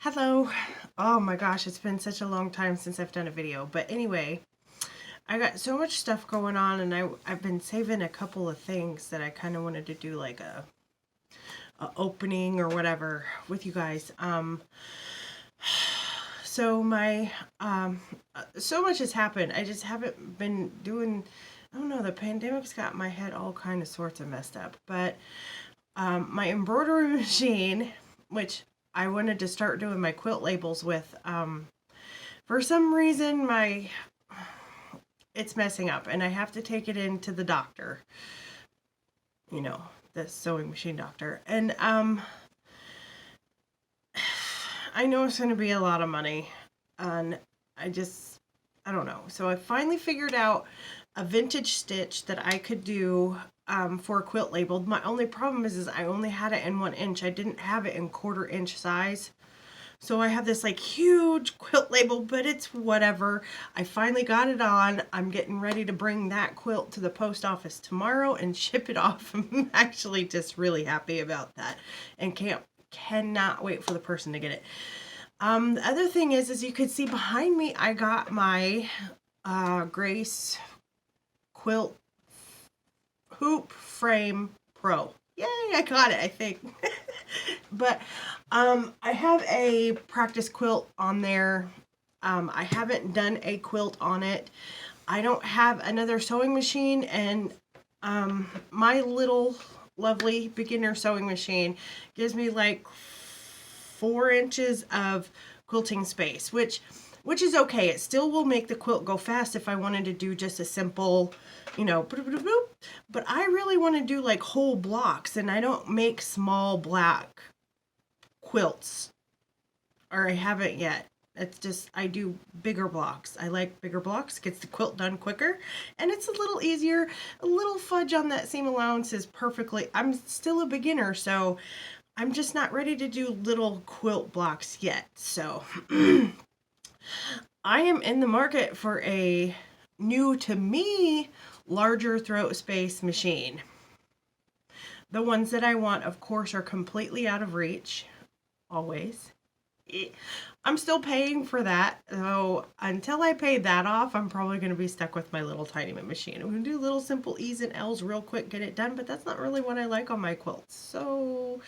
Hello. Oh my gosh, it's been such a long time since I've done a video. But anyway, I got so much stuff going on and I've been saving a couple of things that I kind of wanted to do like a opening or whatever with you guys. So my so much has happened. I just haven't been doing, I don't know, the pandemic's got my head all kind of sorts of messed up. But my embroidery machine, which I wanted to start doing my quilt labels with. For some reason, it's messing up, and I have to take it into the doctor. You know, the sewing machine doctor, and I know it's going to be a lot of money, and I don't know. So I finally figured out a vintage stitch that I could do for a quilt labeled. My only problem is I only had it in 1 inch. I didn't have it in 1/4 inch size. So I have this like huge quilt label, but it's whatever. I finally got it on. I'm getting ready to bring that quilt to the post office tomorrow and ship it off. I'm actually just really happy about that and cannot wait for the person to get it. The other thing is, as you can see behind me, I got my Grace quilt hoop frame pro. Yay, I got it, I think. But I have a practice quilt on there. I haven't done a quilt on it. I don't have another sewing machine, and my little lovely beginner sewing machine gives me like 4 inches of quilting space, which is okay. It still will make the quilt go fast if I wanted to do just a simple, boop, boop, boop. But I really want to do like whole blocks, and I don't make small black quilts, or I haven't yet. It's just I do bigger blocks. I like bigger blocks. Gets the quilt done quicker, and it's a little easier. A little fudge on that seam allowance is perfectly. I'm still a beginner, so I'm just not ready to do little quilt blocks yet. So I am in the market for a new to me larger throat space machine. The ones that I want, of course, are completely out of reach. Always. I'm still paying for that, so until I pay that off, I'm probably going to be stuck with my little tiny machine. I'm going to do little simple E's and L's real quick, get it done, but that's not really what I like on my quilts. So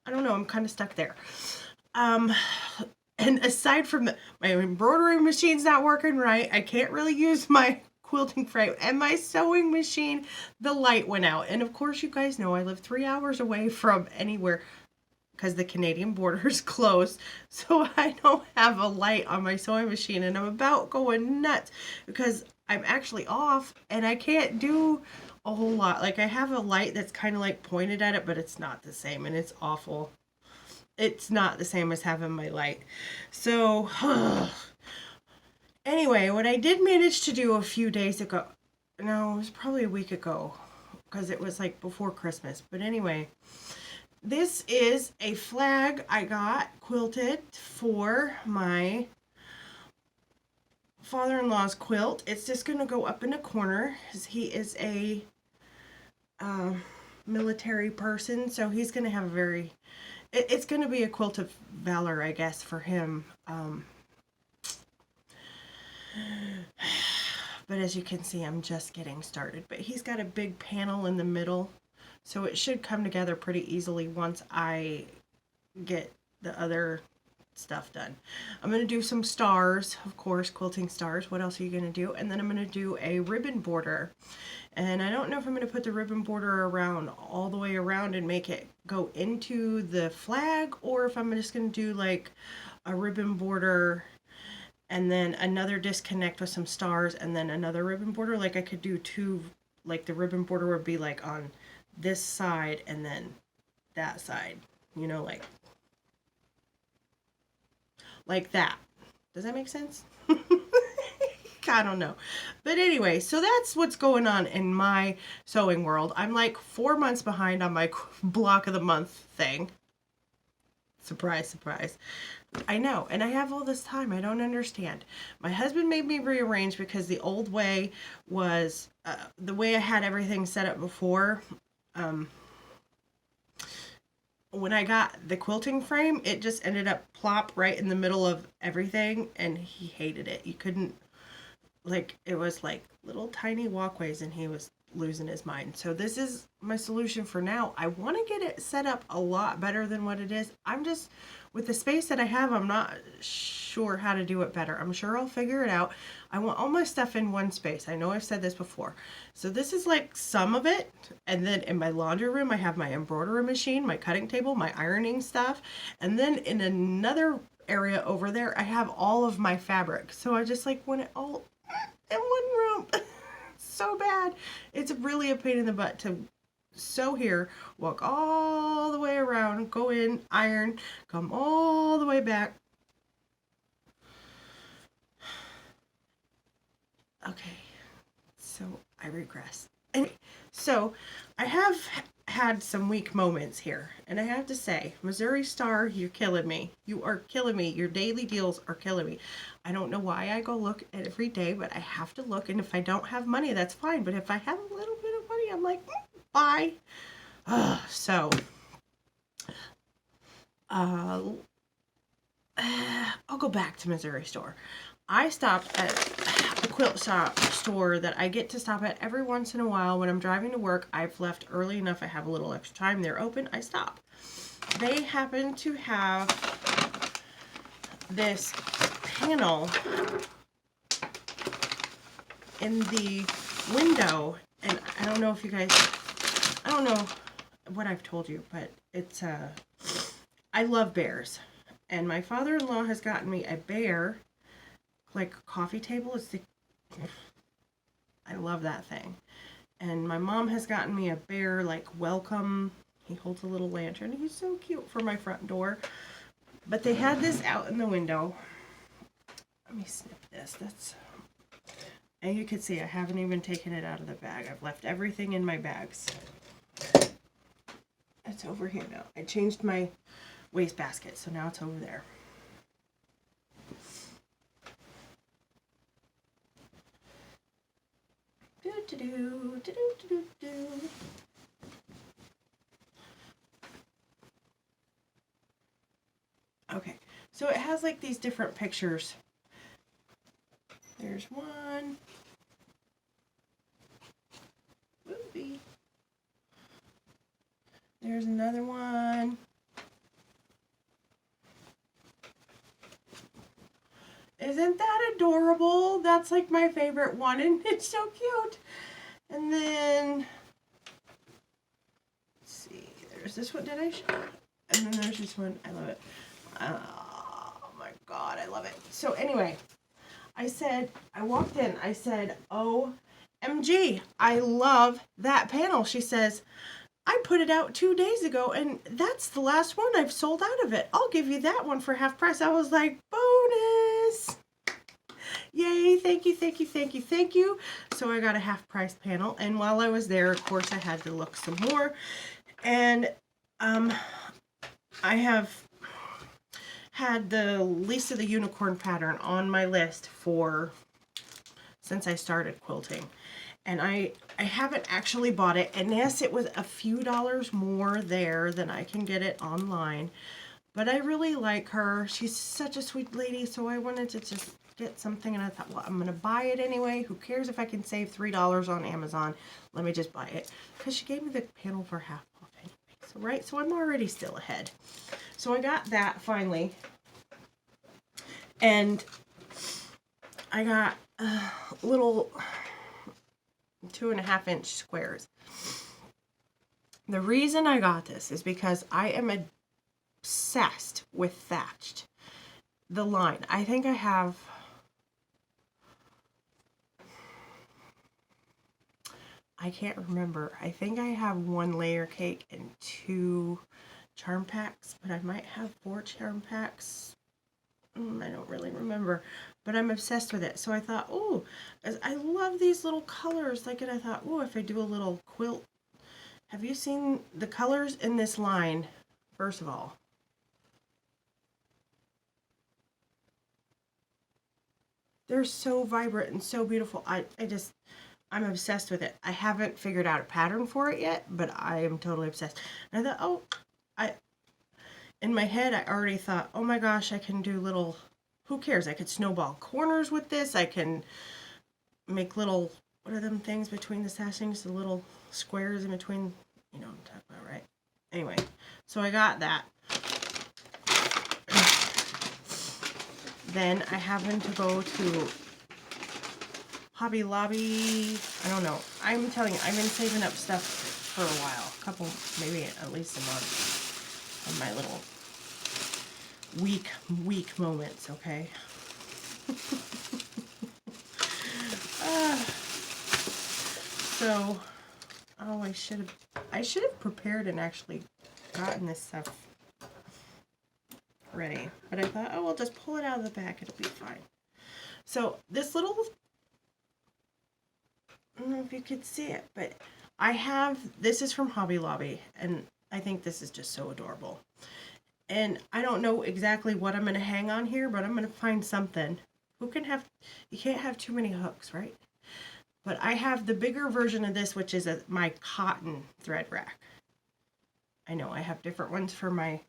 I don't know, I'm kind of stuck there. And aside from my embroidery machine's not working right, I can't really use my quilting frame, and my sewing machine, the light went out. And of course, you guys know I live 3 hours away from anywhere because the Canadian border is closed, so I don't have a light on my sewing machine, and I'm about going nuts because I'm actually off and I can't do a whole lot. Like, I have a light that's kind of like pointed at it, but it's not the same, and it's awful. It's not the same as having my light. So anyway, what I did manage to do a few days ago, no, it was probably a week ago because it was like before Christmas, but anyway, this is a flag I got quilted for my father-in-law's quilt. It's just going to go up in a corner because he is a military person, so he's going to have a very, it's going to be a quilt of valor, I guess, for him. But as you can see, I'm just getting started. But he's got a big panel in the middle, so it should come together pretty easily once I get the other stuff done. I'm going to do some stars, of course, quilting stars. What else are you going to do? And then I'm going to do a ribbon border. And I don't know if I'm going to put the ribbon border around all the way around and make it go into the flag, or if I'm just going to do like a ribbon border and then another disconnect with some stars and then another ribbon border. Like, I could do two, like the ribbon border would be like on this side and then that side, like that. Does that make sense? I don't know. But anyway, so that's what's going on in my sewing world. I'm like 4 months behind on my block of the month thing. Surprise, surprise. I know, and I have all this time. I don't understand. My husband made me rearrange because the old way was the way I had everything set up before. when I got the quilting frame, it just ended up plop right in the middle of everything, and he hated it. You couldn't, like, it was like little tiny walkways, and he was losing his mind. So this is my solution for now. I want to get it set up a lot better than what it is. I'm just, with the space that I have, I'm not sure how to do it better. I'm sure I'll figure it out. I want all my stuff in one space. I know I've said this before. So this is like some of it. And then in my laundry room, I have my embroidery machine, my cutting table, my ironing stuff. And then in another area over there, I have all of my fabric. So I just like want it all in one room. So bad. It's really a pain in the butt to sew here, walk all the way around, go in, iron, come all the way back. Okay, so I regress. Anyway, so I have had some weak moments here, and I have to say, Missouri Star, you're killing me. You are killing me. Your daily deals are killing me. I don't know why I go look at every day, but I have to look, and if I don't have money, that's fine. But if I have a little bit of money, I'm like, buy. So, uh, I'll go back to Missouri Store. I stopped at a quilt shop store that I get to stop at every once in a while when I'm driving to work. I've left early enough, I have a little extra time, they're open, I stop. They happen to have this panel in the window, and I don't know if you guys, I don't know what I've told you, but it's I love bears, and my father-in-law has gotten me a bear, like coffee table. It's the, I love that thing. And my mom has gotten me a bear, like welcome. He holds a little lantern. He's so cute for my front door. But they had this out in the window. Let me snip this. That's, and you can see I haven't even taken it out of the bag. I've left everything in my bags. It's over here now. I changed my wastebasket, so now it's over there. Okay, so it has like these different pictures. There's one. Movie. There's another one. Isn't that adorable? That's like my favorite one, and it's so cute. And then, let's see, there's this one, did I show? And then there's this one, I love it. Oh my God, I love it. So anyway, I walked in, I said, OMG, I love that panel. She says, I put it out 2 days ago, and that's the last one I've sold out of it. I'll give you that one for half price. I was like, bonus. Yay, thank you, thank you, thank you, thank you. So I got a half price panel, and while I was there, of course, I had to look some more. And I have had the Lisa the Unicorn pattern on my list since I started quilting. And I haven't actually bought it, and yes, it was a few dollars more there than I can get it online. But I really like her. She's such a sweet lady, so I wanted to just get something, and I thought, well, I'm going to buy it anyway. Who cares if I can save $3 on Amazon? Let me just buy it. Because she gave me the panel for half off anyway. So, right, so I'm already still ahead. So I got that finally. And I got little 2.5-inch squares. The reason I got this is because I am obsessed with thatched. The line. I think I have, I can't remember. I think I have 1 layer cake and 2 charm packs, but I might have 4 charm packs. I don't really remember, but I'm obsessed with it. So I thought, oh, I love these little colors. Like, and I thought, oh, if I do a little quilt. Have you seen the colors in this line? First of all, they're so vibrant and so beautiful. I'm obsessed with it. I haven't figured out a pattern for it yet, but I am totally obsessed. And I thought, oh, in my head, I already thought, oh my gosh, I can do little, who cares? I could snowball corners with this. I can make little, what are them things between the sashings? The little squares in between, you know what I'm talking about, right? Anyway, so I got that. Then I happened to go to Hobby Lobby. I don't know. I'm telling you, I've been saving up stuff for a while. A couple, maybe at least a month of my little weak moments, okay? So, oh, I should have prepared and actually gotten this stuff ready. But I thought, oh, we'll just pull it out of the back. It'll be fine. So this little, I don't know if you could see it, but this is from Hobby Lobby, and I think this is just so adorable. And I don't know exactly what I'm going to hang on here, but I'm going to find something. You can't have too many hooks, right? But I have the bigger version of this, which is my cotton thread rack. I know I have different ones for I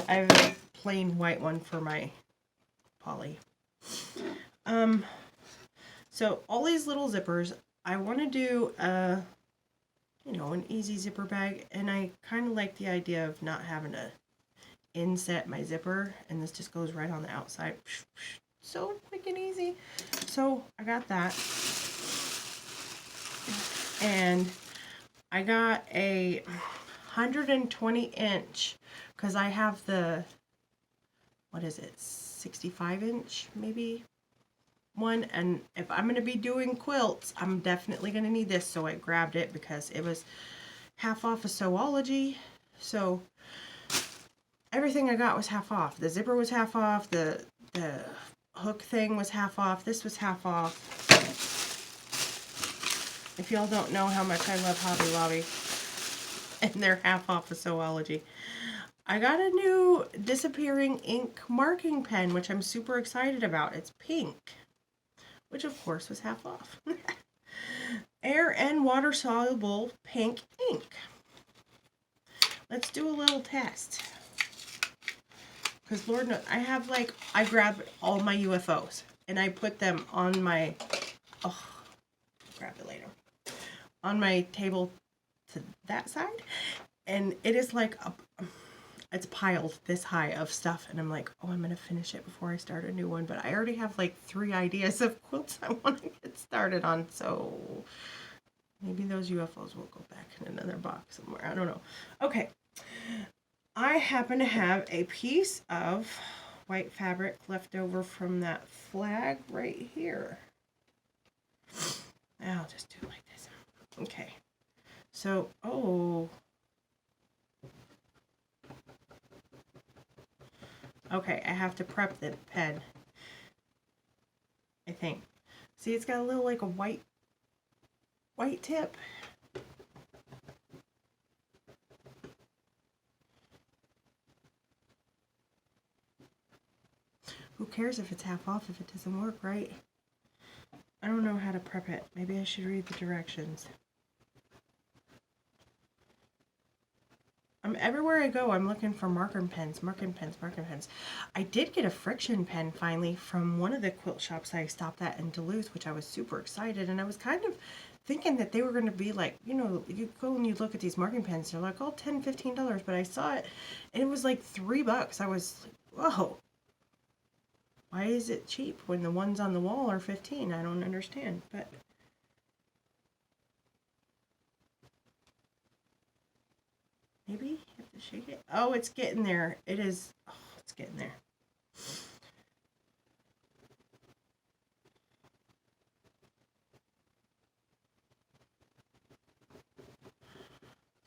have a plain white one for my poly. So all these little zippers, I want to do an easy zipper bag, and I kind of like the idea of not having to inset my zipper, and this just goes right on the outside. So quick and easy. So I got that. And I got a 120 inch because I have the, what is it, 65 inch maybe one, and if I'm going to be doing quilts, I'm definitely going to need this, so I grabbed it because it was half off of Sewology. So everything I got was half off. The zipper was half off, the hook thing was half off, this was half off. If y'all don't know how much I love Hobby Lobby, and they're half off of Sewology. I got a new disappearing ink marking pen, which I'm super excited about. It's pink, which of course was half off. Air and water soluble pink ink. Let's do a little test. Because Lord knows, I grabbed all my UFOs and I put them on my, grab it later, on my table to that side, and it is like it's piled this high of stuff, and I'm like, oh, I'm gonna finish it before I start a new one, but I already have like 3 ideas of quilts I want to get started on, so maybe those UFOs will go back in another box somewhere. I don't know. Okay, I happen to have a piece of white fabric left over from that flag right here. I'll just do it like this. Okay. So, okay, I have to prep the pen, I think. See, it's got a little, like a white tip. Who cares if it's half off if it doesn't work, right? I don't know how to prep it. Maybe I should read the directions. Everywhere I go, I'm looking for marker pens. I did get a friction pen finally from one of the quilt shops I stopped at in Duluth, which I was super excited. And I was kind of thinking that they were going to be like, you go and you look at these marking pens, they're like, oh, $10, $15. But I saw it, and it was like $3. I was like, whoa. Why is it cheap when the ones on the wall are 15? I don't understand, but maybe you have to shake it. Oh, it's getting there. It is. Oh, it's getting there.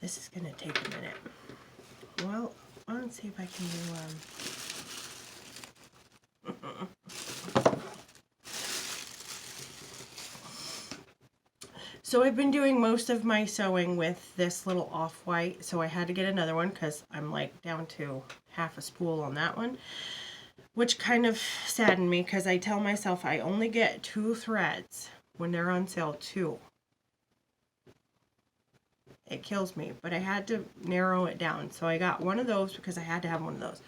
This is going to take a minute. Well, let's see if I can do So I've been doing most of my sewing with this little off-white, so I had to get another one because I'm like down to half a spool on that one, which kind of saddened me because I tell myself I only get 2 threads when they're on sale, 2. It kills me, but I had to narrow it down. So I got one of those because I had to have one of those.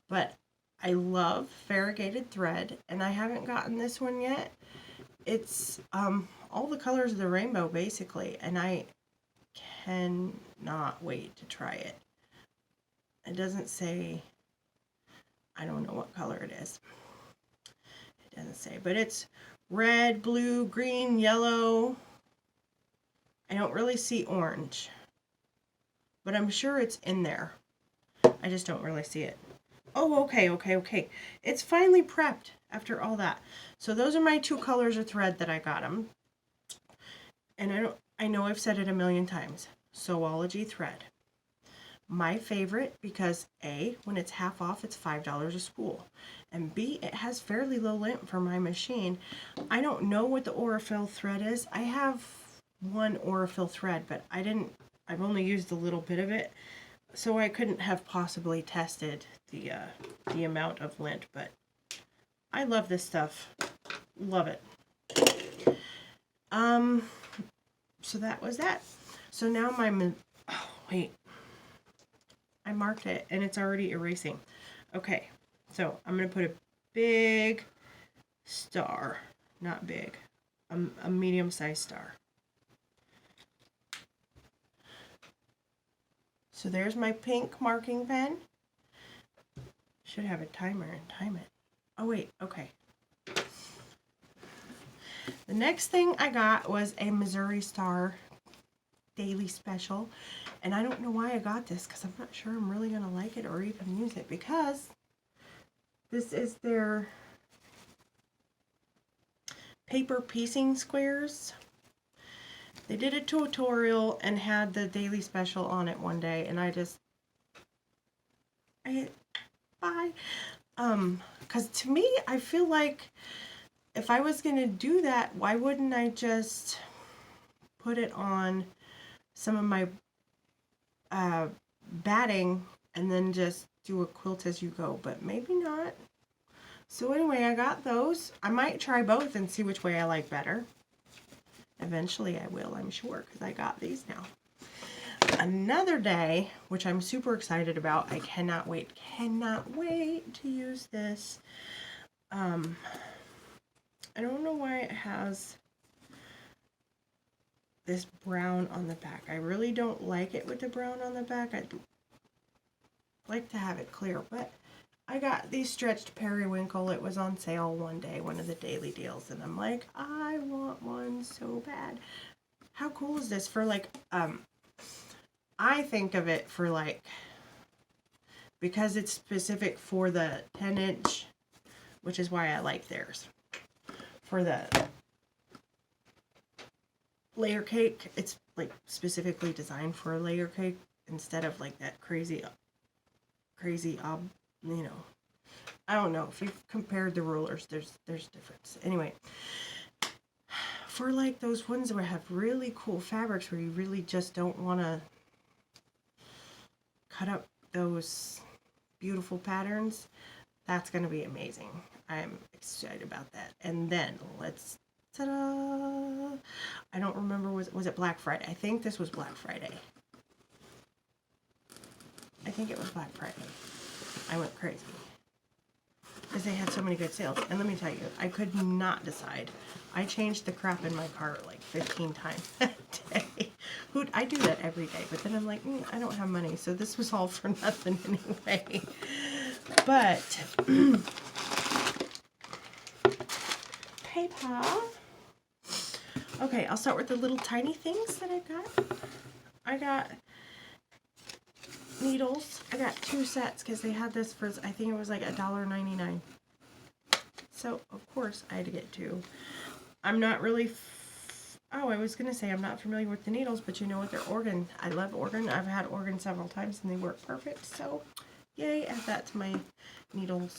But I love variegated thread, and I haven't gotten this one yet. It's all the colors of the rainbow, basically, and I cannot wait to try it. It doesn't say, I don't know what color it is. It doesn't say, but it's red, blue, green, yellow. I don't really see orange, but I'm sure it's in there. I just don't really see it. Oh, okay. It's finally prepped after all that. So those are my two colors of thread that I got them. And I know I've said it a million times. Sewology thread. My favorite because A, when it's half off, it's $5 a spool. And B, it has fairly low lint for my machine. I don't know what the Aurifil thread is. I have one Aurifil thread, but I've only used a little bit of it. So I couldn't have possibly tested the amount of lint, but I love this stuff. Love it. So that was that. So now wait. I marked it and it's already erasing. Okay, so I'm going to put a big star, not big, a medium-sized star. So there's my pink marking pen. Should have a timer and time it. Oh wait, okay. The next thing I got was a Missouri Star Daily Special. And I don't know why I got this because I'm not sure I'm really going to like it or even use it, because this is their paper piecing squares. They did a tutorial and had the Daily Special on it one day, and bye. Because to me, I feel like if I was going to do that, why wouldn't I just put it on some of my batting and then just do a quilt as you go, but maybe not. So anyway, I got those. I might try both and see which way I like better. Eventually I will, I'm sure, because I got these now. Another day, which I'm super excited about, I cannot wait to use this. I don't know why it has this brown on the back. I really don't like it with the brown on the back. I'd like to have it clear, but I got these stretched periwinkle. It was on sale one day, one of the daily deals, and I'm like, I want one so bad. How cool is this for like, I think of it for like, because it's specific for the 10-inch, which is why I like theirs. For the layer cake, it's like specifically designed for a layer cake instead of like that crazy, you know, I don't know if you've compared the rulers, there's difference. Anyway, for like those ones where have really cool fabrics where you really just don't want to cut up those beautiful patterns, that's going to be amazing. I'm excited about that. And then ta-da! I don't remember, was it Black Friday? I think this was Black Friday. I think it was Black Friday. I went crazy because they had so many good sales. And let me tell you, I could not decide. I changed the crap in my cart like 15 times that day. I do that every day, but then I'm like, I don't have money, so this was all for nothing anyway. But paper. Okay, I'll start with the little tiny things that I got. I got needles. I got 2 sets because they had this for, I think it was like $1.99. So, of course, I had to get 2. I'm not really, I was going to say I'm not familiar with the needles, but you know what, they're organ. I love organ. I've had organ several times and they work perfect. So, yay, add that to my needles.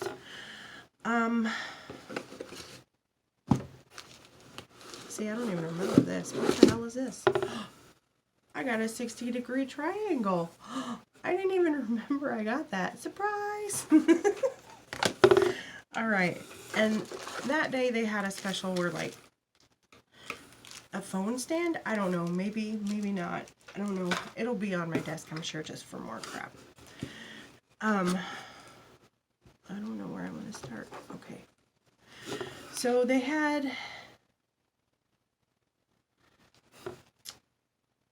See, I don't even remember this. What the hell is this? I got a 60-degree triangle. I didn't even remember I got that. Surprise! All right. And that day they had a special where like a phone stand. I don't know. Maybe not. I don't know. It'll be on my desk, I'm sure, just for more crap. I don't know where I'm going to start. Okay. So they had...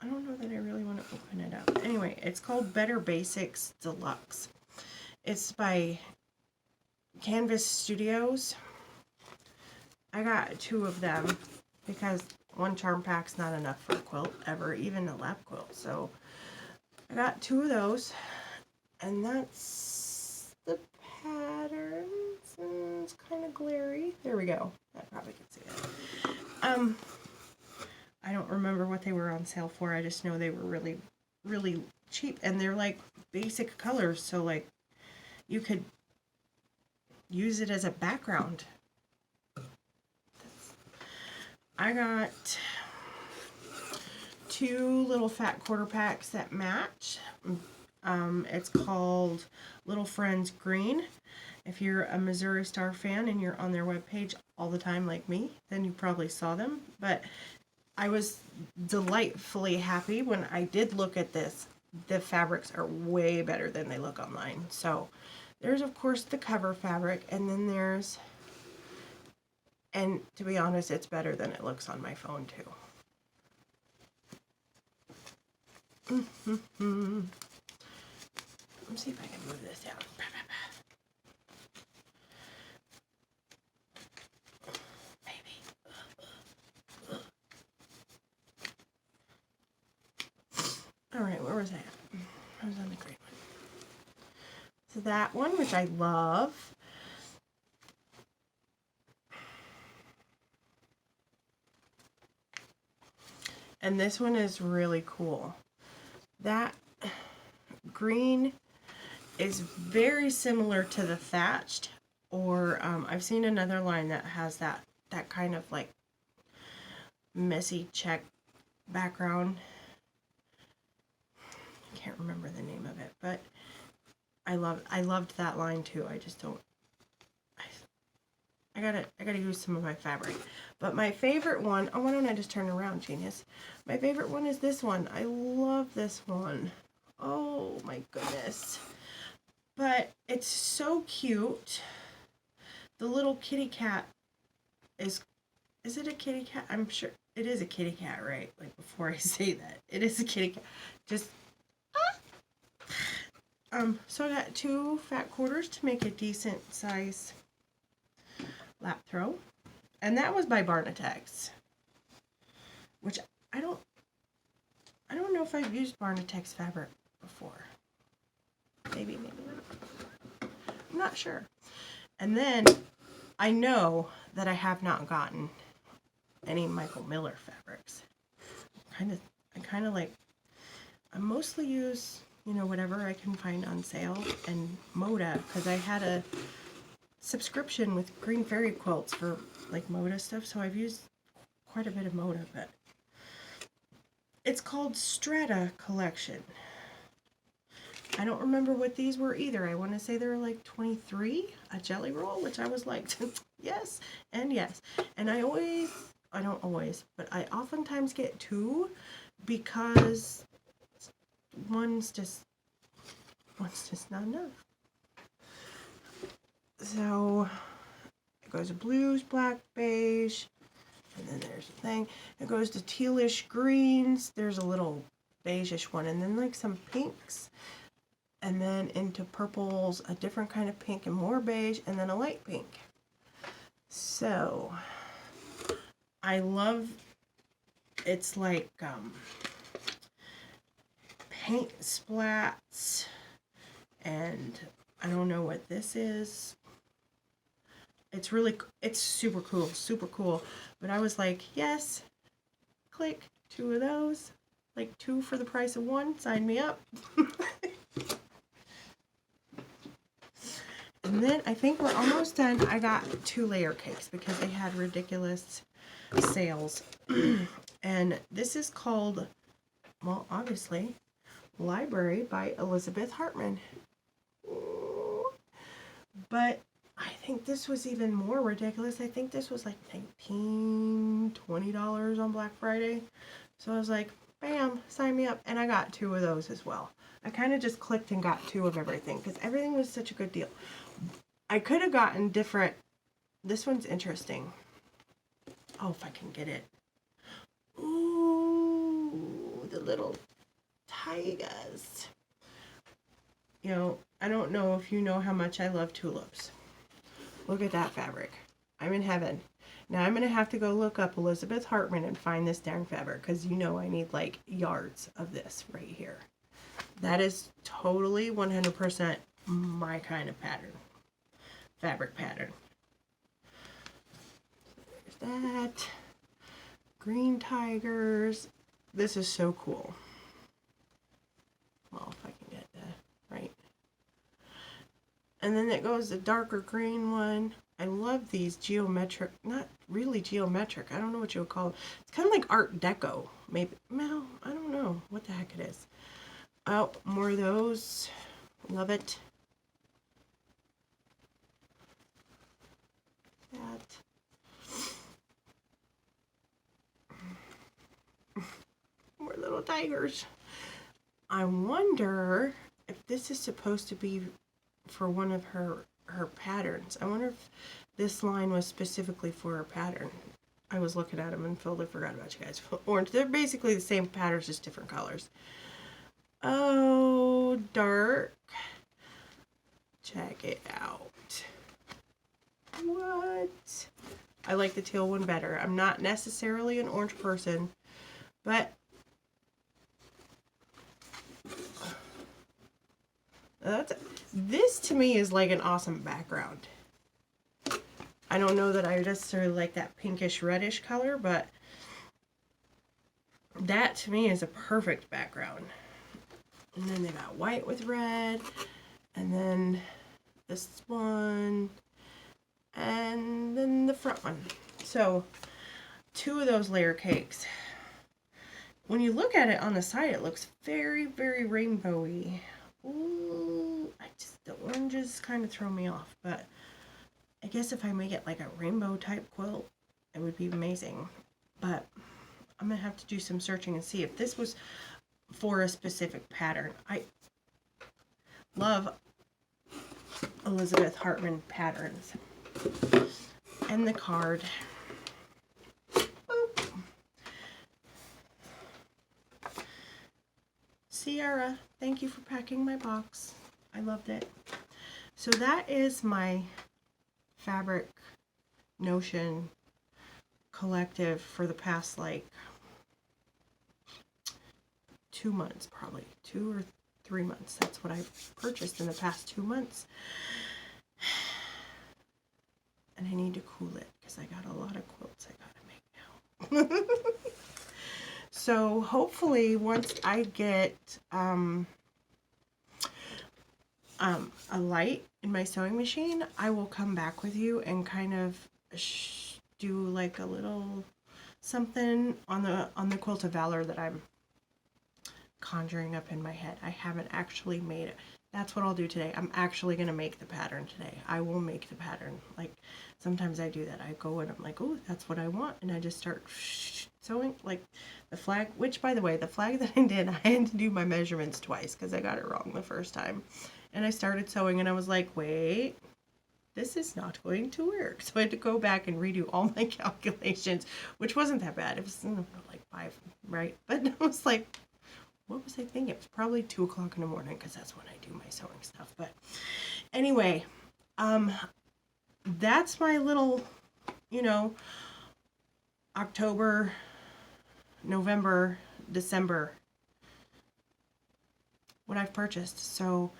I don't know that I really want to open it up. Anyway, it's called Better Basics Deluxe. It's by Canvas Studios. I got 2 of them because one charm pack's not enough for a quilt ever, even a lap quilt. So I got 2 of those, and that's the patterns. It's kind of glary. There we go. I probably can see it. I don't remember what they were on sale for. I just know they were really, really cheap, and they're like basic colors, so like you could use it as a background. I got 2 little fat quarter packs that match. It's called Little Friends Green. If you're a Missouri Star fan and you're on their webpage all the time like me, then you probably saw them. But I was delightfully happy when I did look at this. The fabrics are way better than they look online. So there's, of course, the cover fabric, and then there's, and to be honest, it's better than it looks on my phone too. Let's see if I can move this down. All right, where was I at? I was on the green one. So that one, which I love. And this one is really cool. That green is very similar to the thatched, or I've seen another line that has that kind of like messy check background. I can't remember the name of it, but I loved that line too. I just don't. I gotta use some of my fabric. But my favorite one. Oh, why don't I just turn around, genius? My favorite one is this one. I love this one. Oh my goodness. But it's so cute. The little kitty cat is it a kitty cat? I'm sure it is a kitty cat, right? Like before I say that, it is a kitty cat. Just so I got 2 fat quarters to make a decent size lap throw, and that was by Barnatex, which I don't know if I've used Barnatex fabric before. Maybe not. I'm not sure. And then I know that I have not gotten any Michael Miller fabrics. I kind of like, I mostly use, you know, whatever I can find on sale, and Moda, because I had a subscription with Green Fairy Quilts for like Moda stuff, so I've used quite a bit of Moda, but it's called Strata Collection. I don't remember what these were either. I want to say they were like 23 a jelly roll, which I was like, yes and yes. And I don't always, but I oftentimes get 2 because one's just not enough. So it goes to blues, black, beige, and then there's a thing. It goes to tealish greens. There's a little beigeish one, and then like some pinks, and then into purples, a different kind of pink and more beige, and then a light pink. So I love, it's like paint splats, and I don't know what this is. It's super cool. But I was like, yes, click, 2 of those, like 2 for the price of 1, sign me up. And then I think we're almost done. I got 2 layer cakes because they had ridiculous sales. And this is called, well, obviously, Library by Elizabeth Hartman. But I think this was even more ridiculous. I think this was like $19, $20 on Black Friday. So I was like, Bam, sign me up. And I got 2 of those as well. I kind of just clicked and got 2 of everything because everything was such a good deal. I could have gotten different. This one's interesting. Oh, if I can get it. Ooh, the little tigers. You know, I don't know if you know how much I love tulips. Look at that fabric. I'm in heaven. Now I'm going to have to go look up Elizabeth Hartman and find this darn fabric because you know I need like yards of this right here. That is totally 100% my kind of pattern. Fabric pattern. There's that. Green tigers. This is so cool. Well, if I can get that right. And then it goes the darker green one. I love these geometric, not really geometric. I don't know what you would call it. It's kind of like Art Deco, maybe. No, I don't know what the heck it is. Oh, more of those. Love it. That. More little tigers. I wonder if this is supposed to be for one of her patterns. I wonder if this line was specifically for her pattern. I was looking at them and totally forgot about you guys. Orange. They're basically the same patterns, just different colors. Oh, dark. Check it out. What? I like the teal one better. I'm not necessarily an orange person, but this to me is like an awesome background. I don't know that I necessarily like that pinkish reddish color, but that to me is a perfect background. And then they got white with red, and then this one, and then the front one. So 2 of those layer cakes. When you look at it on the side, it looks very, very rainbowy. Ooh, the oranges kind of throw me off, but I guess if I make it like a rainbow type quilt, it would be amazing. But I'm gonna have to do some searching and see if this was for a specific pattern. I love Elizabeth Hartman patterns. And the card. Boop. Sierra, thank you for packing my box. I loved it. So that is my fabric notion collective for the past like 2 months, probably 2 or 3 months. That's what I've purchased in the past 2 months. And I need to cool it because I got a lot of quilts I gotta make now. So hopefully once I get a light in my sewing machine, I will come back with you and kind of do like a little something on the Quilt of Valor that I'm conjuring up in my head. I haven't actually made it. That's what I'll do today. I'm actually going to make the pattern today. I will make the pattern. Like sometimes I do that. I go and I'm like, oh, that's what I want. And I just start sewing like the flag, which by the way, the flag that I did, I had to do my measurements twice because I got it wrong the first time. And I started sewing and I was like, wait, this is not going to work. So I had to go back and redo all my calculations, which wasn't that bad. It was like 5, right? But I was like, what was I thinking? It was probably 2 o'clock in the morning because that's when I do my sewing stuff. But anyway, that's my little, October, November, December, what I've purchased. So,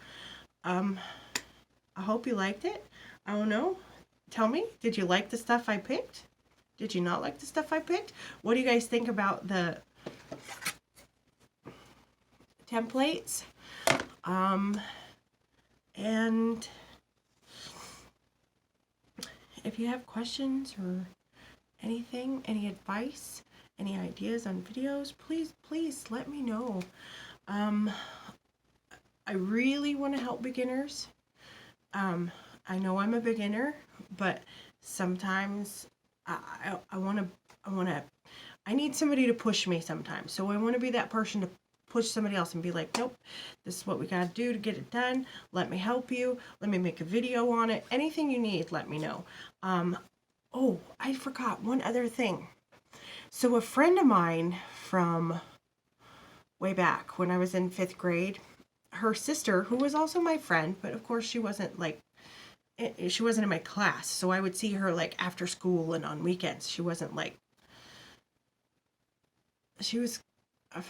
I hope you liked it. I don't know. Tell me, did you like the stuff I picked? Did you not like the stuff I picked? What do you guys think about the templates? And if you have questions or anything, any advice, any ideas on videos, please let me know. I really want to help beginners. I know I'm a beginner, but sometimes I want to I need somebody to push me sometimes. So I want to be that person to push somebody else and be like, nope, this is what we got to do to get it done. Let me help you. Let me make a video on it. Anything you need, let me know. Oh, I forgot one other thing. So a friend of mine from way back when I was in 5th grade, her sister, who was also my friend, but of course she wasn't like, she wasn't in my class. So I would see her like after school and on weekends. She wasn't like, she was, I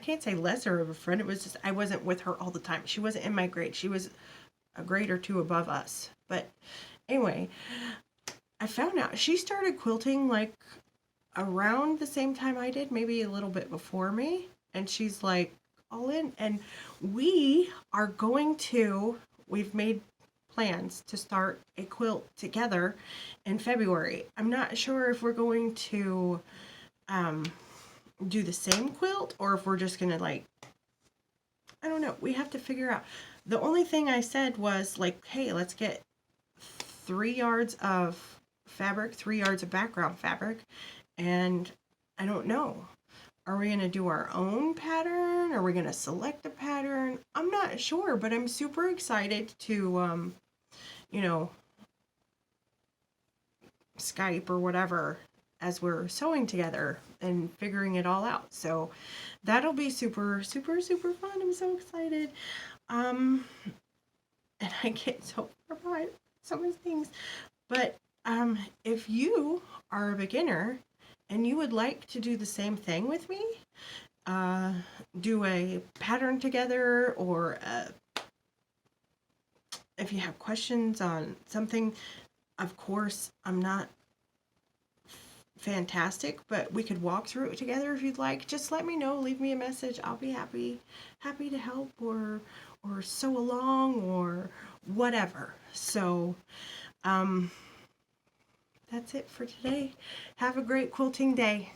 can't say lesser of a friend. It was just, I wasn't with her all the time. She wasn't in my grade. She was a grade or two above us. But anyway, I found out she started quilting like around the same time I did, maybe a little bit before me. And she's like all in. And we are going to, we've made plans to start a quilt together in February. I'm not sure if we're going to do the same quilt or if we're just going to like, I don't know. We have to figure out. The only thing I said was like, hey, let's get 3 yards of fabric, 3 yards of background fabric. And I don't know. Are we going to do our own pattern? Are we going to select a pattern? I'm not sure, but I'm super excited to, you know, Skype or whatever as we're sewing together and figuring it all out. So that'll be super, super, super fun. I'm so excited. And I get so far behind so many things. But if you are a beginner and you would like to do the same thing with me, do a pattern together, or if you have questions on something, of course, I'm not fantastic, but we could walk through it together if you'd like. Just let me know, leave me a message. I'll be happy to help or sew along or whatever. So that's it for today. Have a great quilting day.